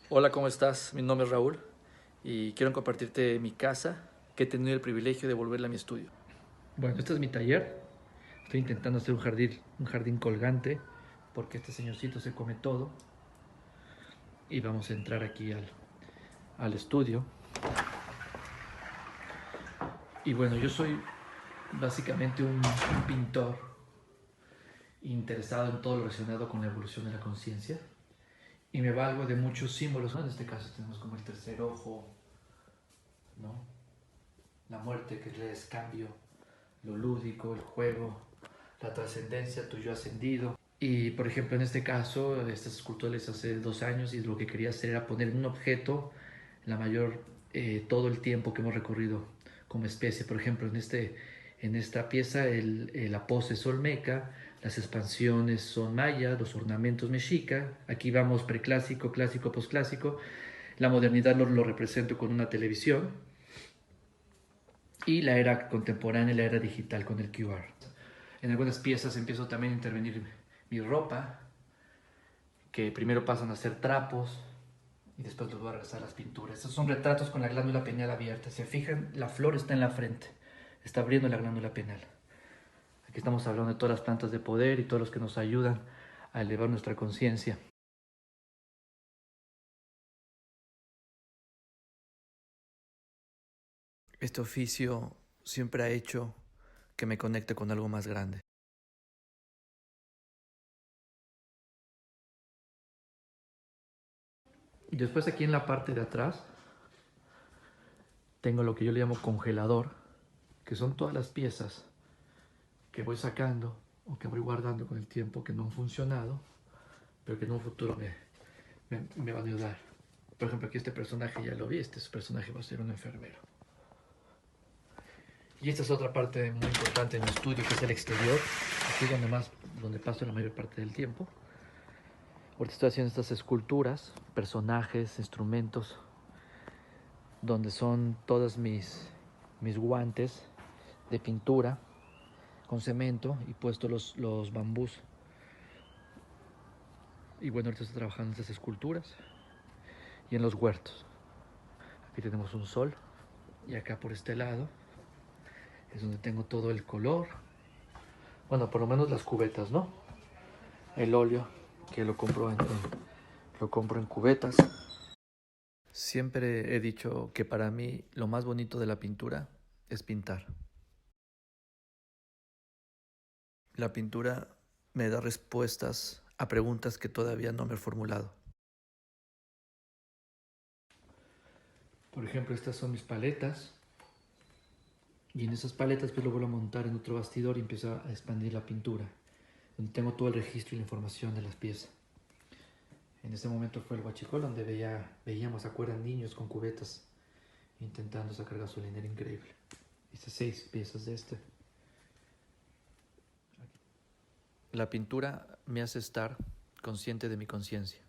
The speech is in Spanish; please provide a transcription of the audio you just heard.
Hola, ¿cómo estás? Mi nombre es Raúl y quiero compartirte mi casa que he tenido el privilegio de volverla a mi estudio. Bueno, este es mi taller. Estoy intentando hacer un jardín colgante porque este señorcito se come todo. Y vamos a entrar aquí al estudio. Y bueno, yo soy básicamente un pintor interesado en todo lo relacionado con la evolución de la conciencia. Y me valgo de muchos símbolos, ¿no? En este caso tenemos como el tercer ojo, ¿no? La muerte, que es cambio, lo lúdico, el juego, la trascendencia, tu yo ascendido. Y por ejemplo, en este caso, estas esculturas las hace 2 años y lo que quería hacer era poner un objeto todo el tiempo que hemos recorrido como especie. Por ejemplo, en esta pieza la pose es olmeca, las expansiones son mayas, los ornamentos mexica. Aquí vamos preclásico, clásico, posclásico. La modernidad lo represento con una televisión y la era contemporánea, la era digital con el QR. En algunas piezas empiezo también a intervenir mi ropa, que primero pasan a ser trapos y después los voy a regresar a las pinturas. Estos son retratos con la glándula pineal abierta. Se fijan, la flor está en la frente, está abriendo la glándula pineal. Aquí estamos hablando de todas las plantas de poder y todos los que nos ayudan a elevar nuestra conciencia. Este oficio siempre ha hecho que me conecte con algo más grande. Y después aquí en la parte de atrás tengo lo que yo le llamo congelador, que son todas las piezas que voy sacando o que voy guardando con el tiempo que no han funcionado, pero que en un futuro me van a ayudar. Por ejemplo, aquí este personaje ya lo vi, este personaje va a ser un enfermero. Y esta es otra parte muy importante en mi estudio, que es el exterior. Aquí es donde paso la mayor parte del tiempo. Ahorita estoy haciendo estas esculturas, personajes, instrumentos, donde son todos mis guantes de pintura con cemento y puesto los bambús. Y bueno, ahorita estoy trabajando en estas esculturas y en los huertos. Aquí tenemos un sol y acá por este lado es donde tengo todo el color. Bueno, por lo menos las cubetas, ¿no? El óleo, que lo compro en cubetas. Siempre he dicho que para mí lo más bonito de la pintura es pintar. La pintura me da respuestas a preguntas que todavía no me he formulado. Por ejemplo, estas son mis paletas. Y en esas paletas pues lo vuelvo a montar en otro bastidor y empiezo a expandir la pintura, donde tengo todo el registro y la información de las piezas. En ese momento fue el huachicol donde veíamos, ¿se acuerdan? Niños con cubetas intentando sacar gasolinera, increíble. Hice 6 piezas de este. La pintura me hace estar consciente de mi conciencia.